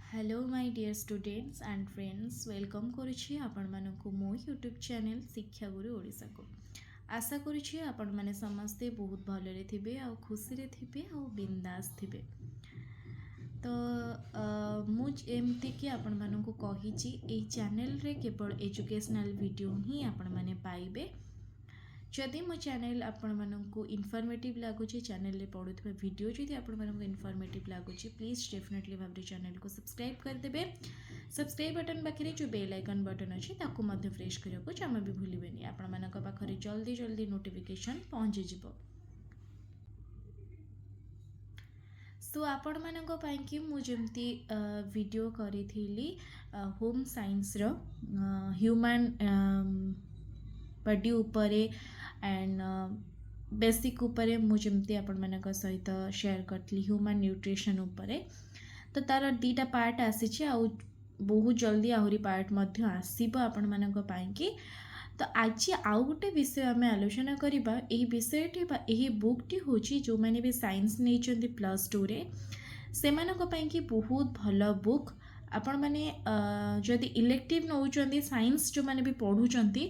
Hello my dear students and friends welcome करुछि आपण मानकु मो यूट्यूब चैनल शिक्षा गुरु ओडिशा को आशा करुछि आपण माने समस्ते बहुत भलरे थिबे आ खुशी रे थिबे आ बिंदास थिबे। तो मु एमती कि आपण मानकु कहिछि एई चैनल रे केवल एजुकेशनल वीडियो ही आपण माने पाइबे। जदि मो चैनल आपण मानकु इनफॉर्मेटिव लागुछि चैनल रे पडुथबा वीडियो जदि आपण मानकु इनफॉर्मेटिव लागुछि प्लीज डेफिनेटली भाबरे चैनल को सब्सक्राइब कर देबे। सब्सक्राइब बटन पाखरे जो बेल आइकन बटन अछि ताकू मध्ये प्रेस करियो जमा भी भूलिबेनी आपण मानक पाखरे जल्दी जल्दी नोटिफिकेशन पहुंची जिवो। सो आपण मानक पई कि मु जेमती वीडियो करिथिली होम साइंस रो ह्यूमन बॉडी उपरे एंड बेसिक उपरे मुझे आपण मानक सहित शेयर करथली ह्यूमन न्यूट्रिशन उपरे। तो तार दीटा पार्ट आसी आ बहुत जल्दी आहरी पार्ट मध्य आसीबो आपण मानक पई कि। तो आज आउ गोटे विषय आम आलोचना करबा। एही विषयटी बा एही बुकटी होची जो माने भी साइंस नेचंती +2 रे सेमानक पई कि बहुत भलो बुक। आपण माने जदि इलेक्टिव नौचंती साइंस जो माने भी पढुचंती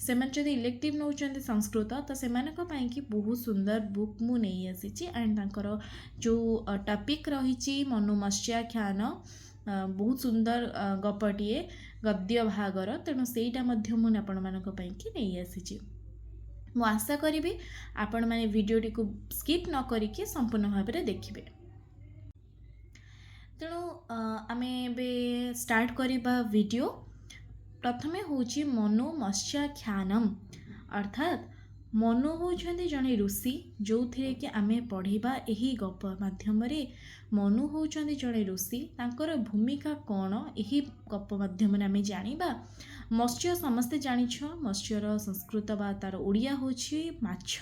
से माने जदि इलेक्टिव नौचंती संस्कृत तो सेमानक पई कि बहुत सुंदर बुक मु नै आसीची। एंड तांकर जो टॉपिक रहिची मनुमत्स्याख्यान बहुत सुंदर गपटिए गद्य भागर तेणु सेटा मध्य मु आपण मानक पई कि नै आसीची। मु आशा करिबी आपण माने वीडियोटी को स्किप न करिके संपूर्ण भाव में देखिबे। तेणु आमे बे स्टार्ट करिबा वीडियो। प्रथमे होची मनुमत्स्याख्यानम अर्थात मनु होउछन्ती जणे ऋषि जो थे कि आमे पढ़िबा एही गप माध्यम रे। मनु होउछन्ती जणे ऋषि तांकर भूमिका कोन एही गप माध्यम रे आमे जानिबा। मत्स्य समस्ते जानिछ मत्स्यर संस्कृत बा तार ओडिया होची माछ।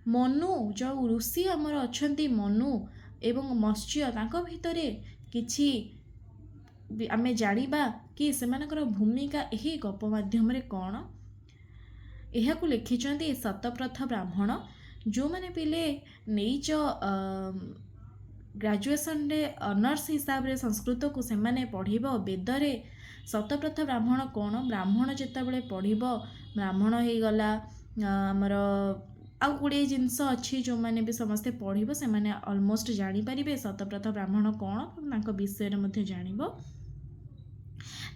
मनु जो ऋषि हमर अछन्ती मनु एवं मत्स्य तांको भितरे किछि आमे जानिबा कि सेमानकर भूमिका एही गप माध्यम रे कोन। एहा को लिखिचंती शतप्रथ ब्राह्मण जो माने पिले नेइच ग्रेजुएशन रे ऑनर्स हिसाब रे संस्कृत को से माने पढ़िबो वेद रे। शतप्रथ ब्राह्मण कोन ब्राह्मण जेता बेले पढ़िबो ब्राह्मण हे गला हमर आउ गुड़े जिनस अच्छी जो मैंने भी समस्ते पढ़िबो से माने ऑलमोस्ट जानि परिबे शतप्रथ ब्राह्मण कोन तांको विषय रे मध्ये जानिबो।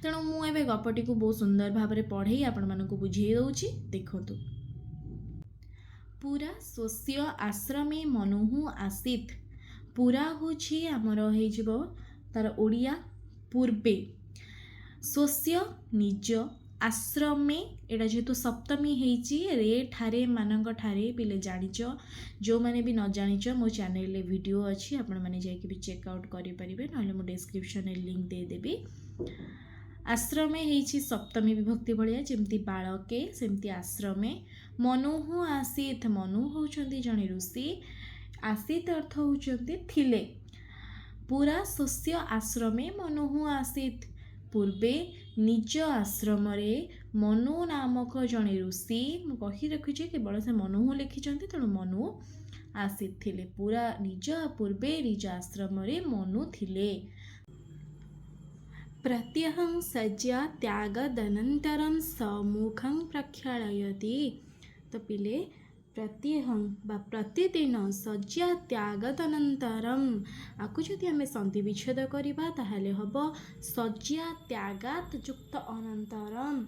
तेणु मु एबे गपटी को बहुत सुंदर भाव में पढ़े आपण मानक बुझे दउची देखंतु। पूरा स्वस्य आश्रमे मनुहु आसीत। पूरा होची हमर हे जिवो तार ओडिया पूर्वे स्वस्य निज आश्रमे एटा जेतु सप्तमी हेची रे ठारे मानक ठारे पिले जानिच जो माने भी न जानिच मो चैनल रे वीडियो अछि आपण माने जाय कि भी चेक आउट करि परिबे नले मो डिस्क्रिप्शन रे लिंक दे देबी। आश्रमे हेची सप्तमी विभक्ति भलिया जेमती बाळके सेमती आश्रमे। मनुहु आसीत मनु होउचंती जणे ऋषि आसीत अर्थ होउचंती थिले। पूरा स्वस्य आश्रमे मनुहु आसीत पूर्वे निज आश्रम रे मनु नामक जणे ऋषि मु कहि रखिजे केवल से मनुहु लिखिचंती तेणु मनु आसीत थिले। पूरा निज पूर्वे निज आश्रम रे मनु थिले। प्रत्यहं सज्जा त्यागदनन्तरं सम्मुखं प्रक्षालयति। तो पिले प्रत्यहं बा प्रतिदिन सज्जा त्यागदनन्तरं आकु जदि आमे संधि विच्छेद करिबा ताहाले हबो सज्जा त्यागात युक्त अनन्तरं।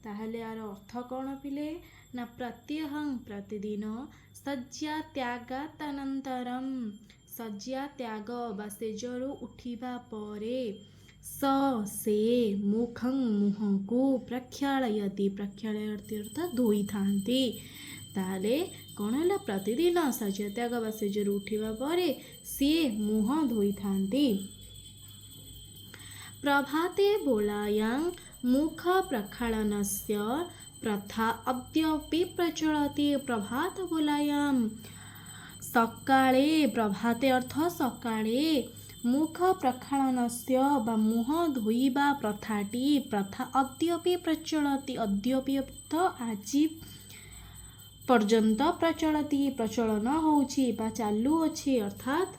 ताहाले यार अर्थ कोन पिले ना प्रत्यहं प्रतिदिन सज्जा त्यागात अनन्तरं सज्जा त्याग बा सेजरो उठिबा परे से मुखं मुह को प्रक्षालयति प्रक्षालयति अर्थात धोई थांती। ताले कौन है प्रतिदिन सज्जा त्याग बा सेजरो उठिबा परे सी मुह धोई थांती। प्रभाते बोलायां मुख प्रक्षालनस्य प्रथा अद्यापि प्रचलति। प्रभात बोलायां सकाळे प्रभाते अर्थ सकाळे मुख प्रक्षालनस्य बा मुह धोइबा प्रथाटी प्रथा अद्यापि प्रचलति। अद्यापि अर्थ आज पर्यंत प्रचलति प्रचलन होउछि बा चालू अछि अर्थात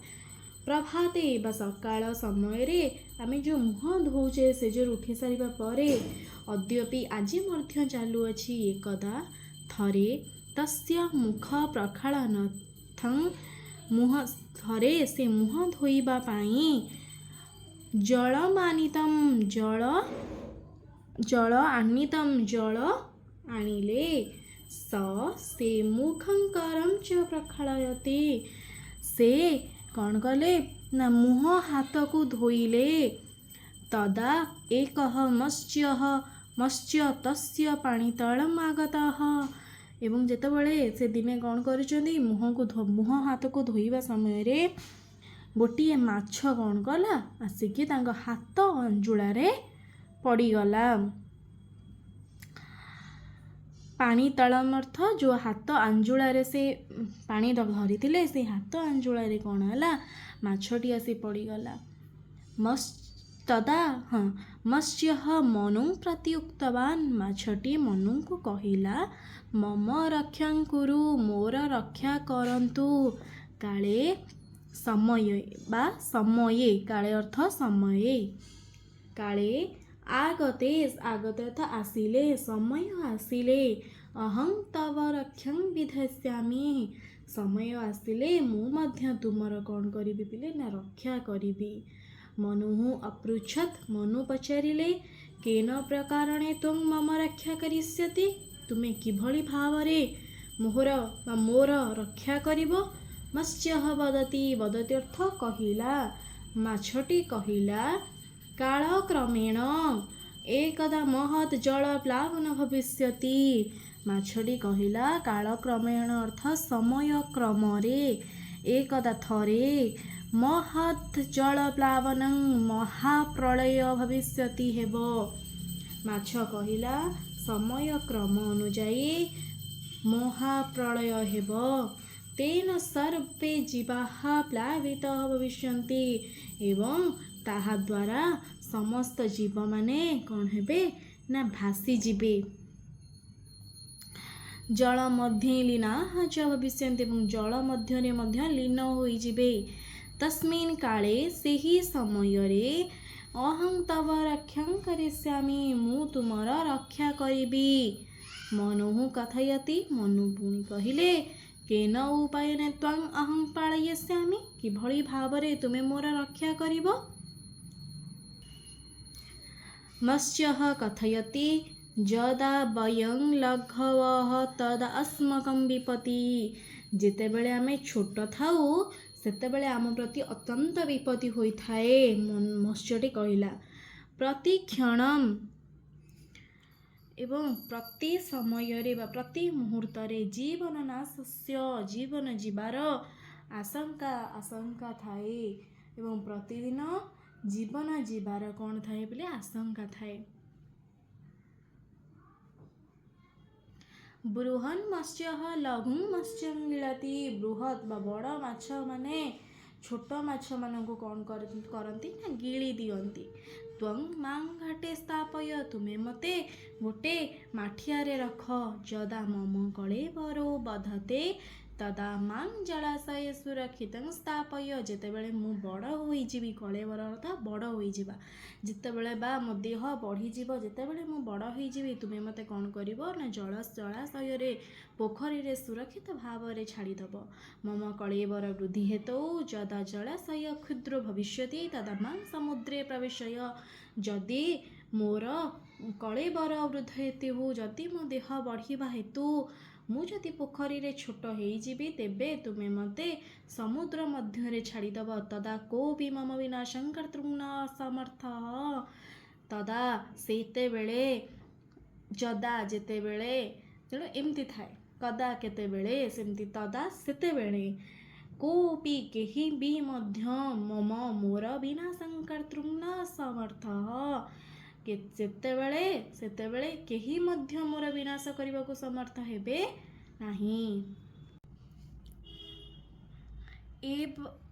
प्रभाते बा सकाळ समयरे आमे जो मुह धोचे सेजर उठी सारिबा परे अद्यपि आजि मध्य चालुअछि एकदा थरे तस्य मुख प्रक्षालनर्थं मुह थरे से मुह धोइबा पाई जलमानितं जल आनितं जल आनिले से मुखंकरम च प्रक्षालयते से कौन कले ना मुह हाथ को धोइले तदा एक मत्स्य तस्य पाणितलम आगतः एवं जेतबळे से दिने कौन करिसंदी मुह हाथ को धोइबा समय रे गोटिए माछ कौन कला आसिकी तांको हाथ अंजुलारे पड़ीगला। पानी तलम अर्थ जो हाथ अंजुलारे से पानी धरी से हाथ अंजुलारे कौन है माछटी आसी पड़ीगला। तदा हाँ मत्स्य मनु प्रत्युक्तवान माछटी मनु को कहिला मम रक्षा कुरु मोर रक्षा करंतु काले समय बा समये काले अर्थ समये काले आगते आगते आसिले समय आसिले अहं तव रक्षं विधास्यामि समय आसिले मु मध्य तुमर कौन करी पिले ना रक्षा करी। मनु अपृछत मनु पचारिले केन प्रकारणे तुम मम रक्षा करिष्यति तुमे किभଳି भावरे मोर रक्षा करिबो। मत्स्य वदति वदति अर्थ कहिला माछटी कहिला कालक्रमेण एकदा महत् जल प्लावन भविष्यति माछटी कहिला कालक्रमेण अर्थ समय क्रमरे एकदा थरे महत् जल प्लावन महाप्रलय भविष्यति हेबो। माछ कहिला समय क्रम अनुजाई महाप्रलय हेबो तेन सर्वे जीवाः प्लावितः भविष्यन्ति एवं ताहा द्वारा समस्त जीव माने कौन हेबे ना भासी जीवे जल मध्ये लीनाः च भविष्यन्ति एवं जल मध्यरे मध्य लीन होई जीवे। तस्मिन् काले सेही समयरे अहं तव रक्षां करिष्यामि मु तुमर रक्षा करिबी। मनुः कथयति मनु पुणी कहिले केन उपायने त्वं अहं पालयिष्यामि किभଳି भावरे तुमे मोर रक्षा करिबो। मत्स्यः कथयति जदा वयं लघवः तदा अस्मकं विपत्ति जेतेबेले आमे छोट थाउ सेतेबेले आम प्रति अत्यंत विपत्ति होइथाए। मत्स्यटी कहिला प्रतिक्षणम एवं प्रति समय प्रति मुहूर्त जीवन नाशस्य जीवन जीवार आशंका थाए एवं प्रतिदिन जीवन जीवार कौन थाए बोले आशंका थाए। बृहन् मत्स्यः लघुं मत्स्यं गिलति बृहत् बा बड़ माछ माने छोट माछ मानक कौन करती ना गिली दियंती। त्वं मां घाटे स्थापय तुमे मते गोटे माठियारे रख जदा मम कळेबरो बधते तदा मां जलाशय सुरक्षित स्थापय जेतेबेले मु बड़ होइजिबि कळेबर अर्थ बड़ होइजिबा जेतेबेले बा मो देह बढ़ीजिब जेतेबेले मु बड़ होइजिबि तुमे मते कौन करिवो ना जलाशय रे पोखरी रे सुरक्षित भाव रे छाड़ीदब। मम कळेबर वृद्धि हेतु जदा जलाशय क्षुद्र भविष्यति तदा मां समुद्रे प्रवेशय जदि मोर कळेबर वृद्ध हेतु जदि मो देह बढ़िबा हेतु मु जदि पोखरी रे छोट होइजिबि तेबे तुमे मते समुद्र मध्य रे छाड़ीदब तदा कोपि मम विनाशं कर्तुं न समर्थः तदा सेतेबेले जदा जेतेबेले तेणु एमती थाए कदा केतेबेले सेमती तदा सेतेबेले कोपि केही भी मध्य मम मोर विनाशं कर्तुं न समर्थः जेतेबेले सेतेबेले केही मध्य मोर विनाश करने को समर्थ हेबे नहीं।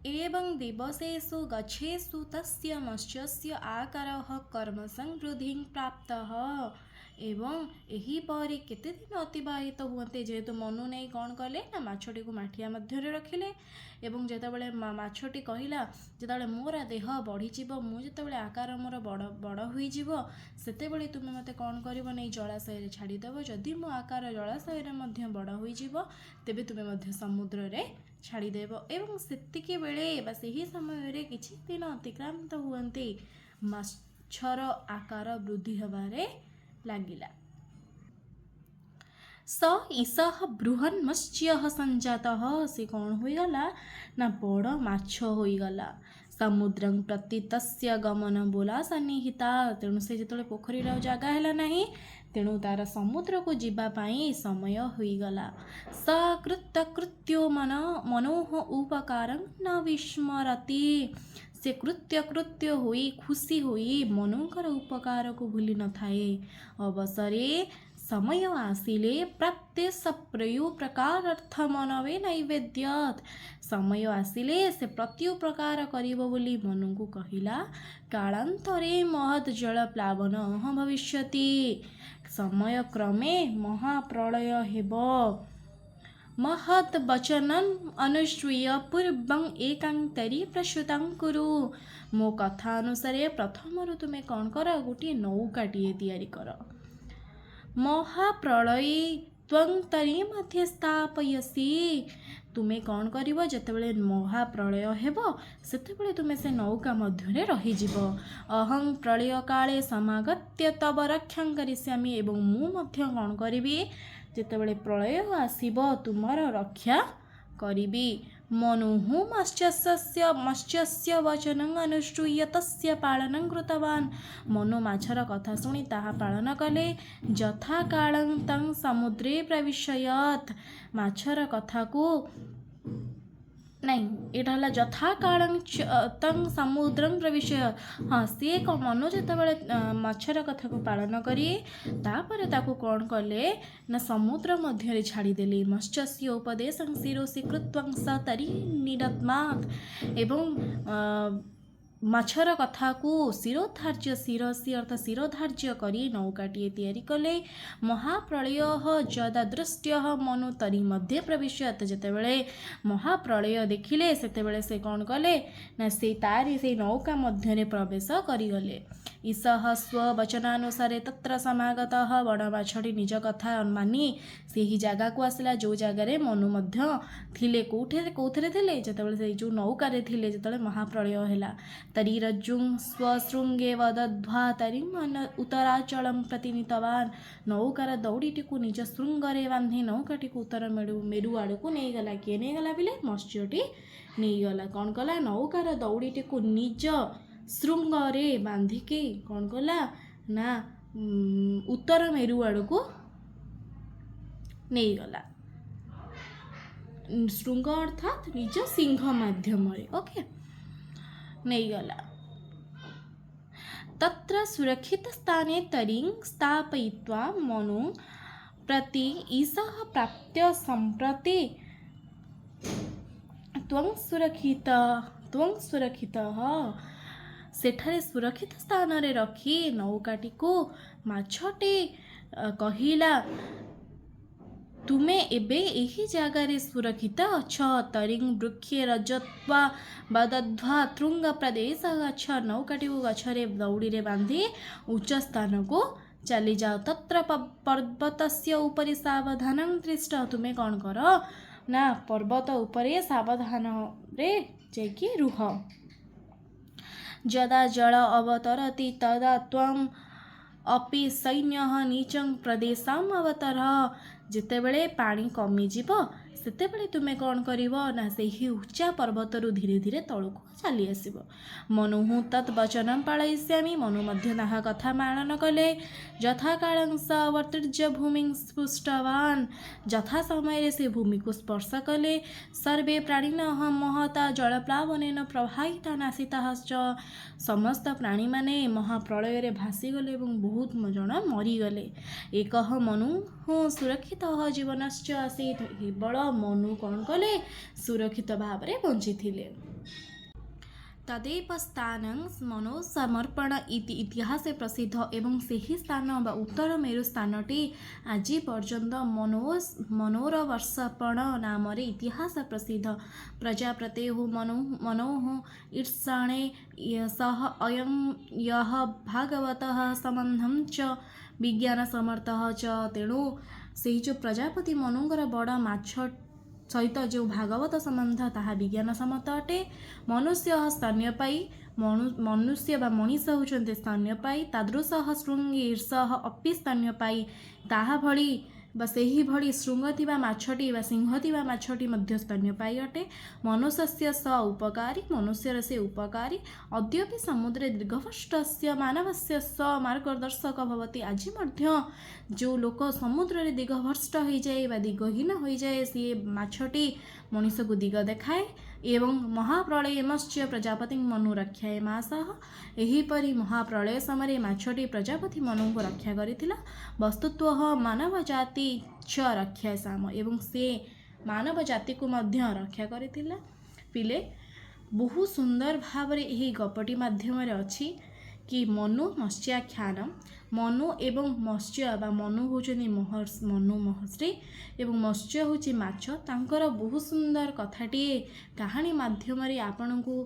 एवं दिवसेषु गच्छेषु तस्य मत्स्यस्य आकारः कर्म संवृद्धिं प्राप्तः ଏବଂ ଏହିପରି କେତେ ଦିନ ଅତିବାହିତ ହୁଅନ୍ତେ ଯେହେତୁ ମନୁ ନେଇ କ'ଣ କଲେ ନା ମାଛଟିକୁ ମାଠିଆ ମଧ୍ୟରେ ରଖିଲେ ଏବଂ ଯେତେବେଳେ ମାଛଟି କହିଲା ଯେତେବେଳେ ମୋର ଦେହ ବଢ଼ିଯିବ, ମୁଁ ଯେତେବେଳେ ଆକାର ମୋର ବଡ଼ ହୋଇଯିବ, ସେତେବେଳେ ତୁମେ ମୋତେ କ'ଣ କରିବ ନେଇ ଜଳାଶୟରେ ଛାଡ଼ିଦେବ। ଯଦି ମୋ ଆକାର ଜଳାଶୟରେ ମଧ୍ୟ ବଡ଼ ହୋଇଯିବ ତେବେ ତୁମେ ମଧ୍ୟ ସମୁଦ୍ରରେ ଛାଡ଼ିଦେବ। ଏବଂ ସେତିକି ବେଳେ ବା ସେହି ସମୟରେ କିଛି ଦିନ ଅତିକ୍ରାନ୍ତ ହୁଅନ୍ତି ମାଛର ଆକାର ବୃଦ୍ଧି ହେବାରେ ଲାଗିଲା। ସ ଈଶଃ ବୃହନ୍ ମତ୍ସ୍ୟଃ ସଞ୍ଜାତଃ, ସେ କ'ଣ ହୋଇଗଲା ନା ବଡ଼ ମାଛ ହୋଇଗଲା। ସମୁଦ୍ରଂ ପ୍ରତି ତସ୍ୟ ଗମନ ବୋଲା ସନ୍ନିହିତା, ତେଣୁ ସେ ଯେତେବେଳେ ପୋଖରୀର ଆଉ ଜାଗା ହେଲା ନାହିଁ ତେଣୁ ତାର ସମୁଦ୍ରକୁ ଯିବା ପାଇଁ ସମୟ ହୋଇଗଲା। ସ କୃତ୍ୟ ମନୋଃ ଉପକାରଂ ନ ବିସ୍ମରତି, ସେ କୃତ୍ୟ ହୋଇ ଖୁସି ହୋଇ ମନୁଙ୍କର ଉପକାରକୁ ଭୁଲି ନଥାଏ। ଅବସରେ ସମୟ ଆସିଲେ ପ୍ରାପ୍ତେ ସପ୍ରୟୁ ପ୍ରକାରାର୍ଥ ମନବେ ନୈବେଦ୍ୟତ୍, ସମୟ ଆସିଲେ ସେ ପ୍ରତ୍ୟୁପକାର କରିବ ବୋଲି ମନୁଙ୍କୁ କହିଲା। କାଳାନ୍ତରେ ମହତ୍ ଜଳ ପ୍ଲାବନ ଭବିଷ୍ୟତି, ସମୟ କ୍ରମେ ମହାପ୍ରଳୟ ହେବ। ମହତ୍ ବଚନଂ ଅନୁଶ୍ରୁୟ ପୂର୍ବଂ ଏକାନ୍ତରୀ ପ୍ରସୂତଂ କୁରୁ, ମୋ କଥା ଅନୁସାରେ ପ୍ରଥମରୁ ତୁମେ କ'ଣ କର, ଗୋଟିଏ ନୌକାଟିଏ ତିଆରି କର। ମହାପ୍ରଳୟୀ ତ୍ୱଂ ତରି ମଧ୍ୟ ସ୍ଥାପୟସି, ତୁମେ କ'ଣ କରିବ, ଯେତେବେଳେ ମହାପ୍ରଳୟ ହେବ ସେତେବେଳେ ତୁମେ ସେ ନୌକା ମଧ୍ୟରେ ରହିଯିବ। ଅହଂ ପ୍ରଳୟ କାଳେ ସମାଗତ୍ୟ ତବ ରକ୍ଷାଂ କରିଷ୍ୟାମି, ଏବଂ ମୁଁ ମଧ୍ୟ କ'ଣ କରିବି, ଯେତେବେଳେ ପ୍ରଳୟ ଆସିବ ତୁମର ରକ୍ଷା କରିବି। ମନୁଃ ମତ୍ସ୍ୟସ୍ୟ ବଚନଂ ଅନୁଶ୍ରୁୟ ତସ୍ୟ ପାଳନଂ କୃତବାନ୍, ମନୁ ମାଛର କଥା ଶୁଣି ତାହା ପାଳନ କଲେ। ଯଥା କାଳଂ ତଂ ସମୁଦ୍ରେ ପ୍ରବିଶୟତ୍, ମାଛର କଥାକୁ ନାଇଁ ଏଇଟା ହେଲା ଯଥା କାଳଂ ତଂ ସମୁଦ୍ରଂ ପ୍ରବିଶୟତ୍। ହଁ, ସିଏ ମନୁ ଯେତେବେଳେ ମାଛର କଥାକୁ ପାଳନ କରି ତାପରେ ତାକୁ କ'ଣ କଲେ ନା ସମୁଦ୍ର ମଧ୍ୟରେ ଛାଡ଼ିଦେଲେ। ମତ୍ସ୍ୟସ୍ୟ ଉପଦେଶଂ ଶିରୋଷି କୃତ୍ୱଂ ସ ତରି ନିରତ୍ମାତ୍, ଏବଂ ମାଛର କଥାକୁ ଶିରୋଧାର୍ଯ୍ୟ ଶିରୋଧାର୍ଯ୍ୟ କରି ନୌକାଟିଏ ତିଆରି କଲେ। ମହାପ୍ରଳୟ ଯଦା ଦୃଷ୍ଟ୍ୟଃ ମନୁ ତରି ମଧ୍ୟ ପ୍ରବିଶ୍ୟତ୍, ଯେତେବେଳେ ମହାପ୍ରଳୟ ଦେଖିଲେ ସେତେବେଳେ ସେ କ'ଣ କଲେ ନା ସେଇ ନୌକା ମଧ୍ୟରେ ପ୍ରବେଶ କରିଗଲେ। ଈଶଃ ସ୍ୱବଚନାନୁସାରେ ତତ୍ର ସମାଗତଃ, ବଡ଼ ମାଛଟି ନିଜ କଥା ମାନି ସେହି ଜାଗାକୁ ଆସିଲା ଯେଉଁ ଜାଗାରେ ମନୁ ମଧ୍ୟ ଥିଲେ। କେଉଁଥିରେ ଥିଲେ, ଯେତେବେଳେ ସେଇ ଯେଉଁ ନୌକାରେ ଥିଲେ ଯେତେବେଳେ ମହାପ୍ରଳୟ ହେଲା। ତରିରଜ୍ଜୁଂ ସ୍ୱଶୃଙ୍ଗେ ବଦଧ୍ୱା ତରିଂ ଉତ୍ତରାଚଳଂ ପ୍ରତି ନୀତବାନ୍, ନୌକାର ଦଉଡ଼ିଟିକୁ ନିଜ ଶୃଙ୍ଗରେ ବାନ୍ଧି ନୌକାଟିକୁ ଉତ୍ତର ମେରୁ ଆଡ଼କୁ ନେଇଗଲା। କିଏ ନେଇଗଲା ବିଲେ, ମତ୍ସ୍ୟଟି ନେଇଗଲା। କ'ଣ କଲା, ନୌକାର ଦଉଡ଼ିଟିକୁ ନିଜ ଶୃଙ୍ଗରେ ବାନ୍ଧିକି କ'ଣ କଲା ନା ଉତ୍ତର ମେରୁ ଆଡ଼କୁ ନେଇଗଲା। ଶୃଙ୍ଗ ଅର୍ଥାତ୍ ନିଜ ସିଂହ ମାଧ୍ୟମରେ ନେଇଗଲା। ତତ୍ର ସୁରକ୍ଷିତ ସ୍ଥାନେ ତରିଂ ସ୍ଥାପୟିତ୍ୱା ମନୁ ପ୍ରତି ଈଶଃ ପ୍ରାପ୍ତ୍ୟ ସମ୍ପ୍ରତି ତ୍ୱଂ ସୁରକ୍ଷିତଃ, ସେଠାରେ ସୁରକ୍ଷିତ ସ୍ଥାନରେ ରଖି ନୌକାଟିକୁ ମାଛଟି କହିଲା, ତୁମେ ଏବେ ଏହି ଜାଗାରେ ସୁରକ୍ଷିତ ଅଛ। ତରିଂ ବୃକ୍ଷେ ରଜତ୍ୱା ବଦଧ୍ୱା ତୃଙ୍ଗ ପ୍ରଦେଶ ଗଛ, ନୌକାଟିକୁ ଗଛରେ ଦଉଡ଼ିରେ ବାନ୍ଧି ଉଚ୍ଚ ସ୍ଥାନକୁ ଚାଲିଯାଅ। ତତ୍ର ପର୍ବତସ୍ୟ ଉପରି ସାବଧାନଂ ତିଷ୍ଠ, ତୁମେ କ'ଣ କର ନା ପର୍ବତ ଉପରେ ସାବଧାନରେ ଯାଇକି ରୁହ। ଯଦା ଜଳ ଅବତରତି ତଦା ତ୍ୱଂ ଅପି ସୈନ୍ୟଃ ନୀଚଂ ପ୍ରଦେଶଂ ଅବତରଃ, ଯେତେବେଳେ ପାଣି କମିଯିବ ସେତେବେଳେ ତୁମେ କ'ଣ କରିବ ନା ସେହି ଉଚ୍ଚା ପର୍ବତରୁ ଧୀରେ ଧୀରେ ତଳକୁ ଚାଲି ଆସିବ। ମନୁଃ ତତ୍ ବଚନଂ ପାଳୟିଷ୍ୟାମି, ମନୁ ମଧ୍ୟ ତାହା କଥା ପାଳନ କଲେ। ଯଥା କାଳଂ ସ ଅବତୀର୍ଣ୍ୟ ଭୂମିଂ ସ୍ପୃଷ୍ଟବାନ୍, ଯଥା ସମୟରେ ସେ ଭୂମିକୁ ସ୍ପର୍ଶ କଲେ। ସର୍ବେ ପ୍ରାଣିନଃ ମହତା ଜଳପ୍ଲାବନେନ ପ୍ରବାହିତା ନାସିତାଃ ଚ, ସମସ୍ତ ପ୍ରାଣୀମାନେ ମହାପ୍ରଳୟରେ ଭାସିଗଲେ ଏବଂ ବହୁତ ଜଣ ମରିଗଲେ। ଏକଃ ମନୁଃ ସୁରକ୍ଷିତଃ ଜୀବନଶ୍ଚ ଆସୀତ୍, କେବଳ ମନୁ କ'ଣ କଲେ, ସୁରକ୍ଷିତ ଭାବରେ ବଞ୍ଚିଥିଲେ। तदेव स्थानं मनोसमर्पण इति इतिहासे प्रसिद्ध एवं ସେହି ସ୍ଥାନ ବା ଉତ୍ତର ମେରୁ ସ୍ଥାନଟି ଆଜି ପର୍ଯ୍ୟନ୍ତ मनोरवर्षपण ନାମରେ ଇତିହାସ ପ୍ରସିଦ୍ଧ। ପ୍ରଜାପତେଃ मनोः ईर्षणे सह अयं यः भागवतः ସମ୍ବନ୍ଧଂ ଚ ବିଜ୍ଞାନ ସମର୍ଥः ଚ। ତେଣୁ ସେହି ଯେଉଁ ପ୍ରଜାପତି ମନୁଙ୍କର ବଡ଼ ମାଛ ସହିତ ଯେଉଁ ଭାଗବତ ସମ୍ବନ୍ଧ ତାହା ବିଜ୍ଞାନ ସମ୍ମତ ଅଟେ। ମନୁଷ୍ୟ ସ୍ତନ୍ୟପାୟୀ ମନୁଷ୍ୟ ବା ମଣିଷ ହେଉଛନ୍ତି ସ୍ତନ୍ୟପାୟୀ। ତାଦୃଶଃ ଶୃଙ୍ଗୀ ଈର୍ଷଃ ଅପି ସ୍ତନ୍ୟପାୟୀ। ତାହା ଭଳି ବା ସେହିଭଳି ଶୃଙ୍ଗ ଥିବା ମାଛଟି ବା ସିଂହ ଥିବା ମାଛଟି ମଧ୍ୟ ସ୍ତନ୍ୟପାୟୀ ଅଟେ। ମନୁଷ୍ୟସ୍ୟ ସ ଉପକାରୀ ମନୁଷ୍ୟର ସେ ଉପକାରୀ। ଅଦ୍ୟପି ସମୁଦ୍ରେ ଦୀର୍ଘଭ୍ରଷ୍ଟସ୍ୟ ମାନବସ୍ୟ ସ ମାର୍ଗଦର୍ଶକ ଭବତି। ଆଜି ମଧ୍ୟ ଯେଉଁ ଲୋକ ସମୁଦ୍ରରେ ଦିଗଭ୍ରଷ୍ଟ ହୋଇଯାଏ ବା ଦିଗହୀନ ହୋଇଯାଏ ସିଏ ମାଛଟି ମଣିଷକୁ ଦିଗ ଦେଖାଏ। ଏବଂ ମହାପ୍ରଳୟ ମତ୍ସ୍ୟ ପ୍ରଜାପତି ମନୁ ରକ୍ଷାଏ ମାସଃ। ଏହିପରି ମହାପ୍ରଳୟ ସମୟରେ ମାଛଟି ପ୍ରଜାପତି ମନୁଙ୍କୁ ରକ୍ଷା କରିଥିଲା। ବସ୍ତୁତଃ ମାନବ ଜାତି ଛ ରକ୍ଷା ସାମ ଏବଂ ସେ ମାନବ ଜାତିକୁ ମଧ୍ୟ ରକ୍ଷା କରିଥିଲା। ପିଲେ ବହୁ ସୁନ୍ଦର ଭାବରେ ଏହି ଗପଟି ମାଧ୍ୟମରେ ଅଛି କି ମନୁ ମତ୍ସ୍ୟାଖ୍ୟାନ। ମନୁ ଏବଂ ମତ୍ସ୍ୟ ବା ମନୁ ହେଉଛନ୍ତି ମନୁ ମହର୍ଷି ଏବଂ ମତ୍ସ୍ୟ ହେଉଛି ମାଛ। ତାଙ୍କର ବହୁତ ସୁନ୍ଦର କଥାଟିଏ କାହାଣୀ ମାଧ୍ୟମରେ ଆପଣଙ୍କୁ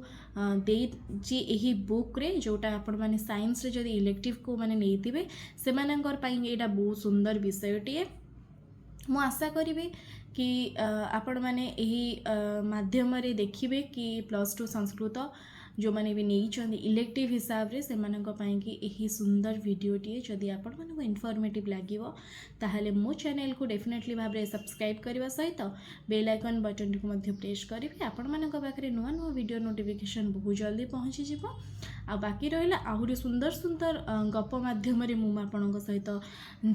ଦେଇଛି ଏହି ବୁକ୍ରେ, ଯେଉଁଟା ଆପଣମାନେ ସାଇନ୍ସରେ ଯଦି ଇଲେକ୍ଟିଭ୍କୁ ମାନେ ନେଇଥିବେ ସେମାନଙ୍କର ପାଇଁ ଏଇଟା ବହୁତ ସୁନ୍ଦର ବିଷୟଟିଏ। ମୁଁ ଆଶା କରିବି କି ଆପଣମାନେ ଏହି ମାଧ୍ୟମରେ ଦେଖିବେ କି +2 ସଂସ୍କୃତ ଯେଉଁମାନେ ବି ନେଇଛନ୍ତି ଇଲେକ୍ଟିଭ୍ ହିସାବରେ ସେମାନଙ୍କ ପାଇଁକି ଏହି ସୁନ୍ଦର ଭିଡ଼ିଓଟିଏ ଯଦି ଆପଣମାନଙ୍କୁ ଇନଫର୍ମେଟିଭ୍ ଲାଗିବ ତାହେଲେ ମୋ ଚ୍ୟାନେଲକୁ ଡେଫିନେଟଲି ଭାବରେ ସବସ୍କ୍ରାଇବ୍ କରିବା ସହିତ ବେଲ୍ ଆଇକନ୍ ବଟନ୍ଟିକୁ ମଧ୍ୟ ପ୍ରେସ୍ କରିବେ। ଆପଣମାନଙ୍କ ପାଖରେ ନୂଆ ନୂଆ ଭିଡ଼ିଓ ନୋଟିଫିକେସନ୍ ବହୁତ ଜଲ୍ଦି ପହଞ୍ଚିଯିବ। ଆଉ ବାକି ରହିଲା ଆହୁରି ସୁନ୍ଦର ସୁନ୍ଦର ଗପ ମାଧ୍ୟମରେ ମୁଁ ଆପଣଙ୍କ ସହିତ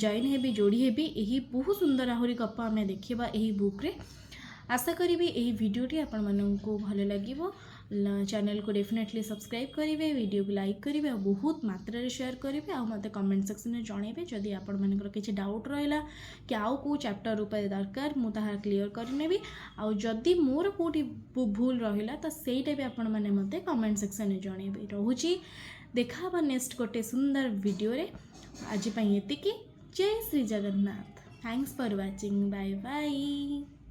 ଜଏନ୍ ହେବି, ଯୋଡ଼ି ହେବି। ଏହି ବହୁତ ସୁନ୍ଦର ଆହୁରି ଗପ ଆମେ ଦେଖିବା ଏହି ବୁକ୍ରେ। ଆଶା କରିବି ଏହି ଭିଡ଼ିଓଟି ଆପଣମାନଙ୍କୁ ଭଲ ଲାଗିବ। ଚ୍ୟାନେଲକୁ ଡେଫିନେଟଲି ସବସ୍କ୍ରାଇବ୍ କରିବେ, ଭିଡ଼ିଓକୁ ଲାଇକ୍ କରିବେ ଆଉ ବହୁତ ମାତ୍ରାରେ ସେୟାର କରିବେ। ଆଉ ମୋତେ କମେଣ୍ଟ ସେକ୍ସନରେ ଜଣାଇବେ ଯଦି ଆପଣମାନଙ୍କର କିଛି ଡାଉଟ୍ ରହିଲା କି ଆଉ କେଉଁ ଚାପ୍ଟର ଉପରେ ଦରକାର ମୁଁ ତାହା କ୍ଲିଅର୍ କରିନେବି। ଆଉ ଯଦି ମୋର କେଉଁଠି ଭୁଲ ରହିଲା ତ ସେଇଟା ବି ଆପଣମାନେ ମୋତେ କମେଣ୍ଟ ସେକ୍ସନରେ ଜଣାଇବେ। ରହୁଛି, ଦେଖା ହେବା ନେକ୍ସଟ ଗୋଟେ ସୁନ୍ଦର ଭିଡ଼ିଓରେ। ଆଜି ପାଇଁ ଏତିକି। ଜୟ Shri Jagannath. Thanks for watching. Bye Bai.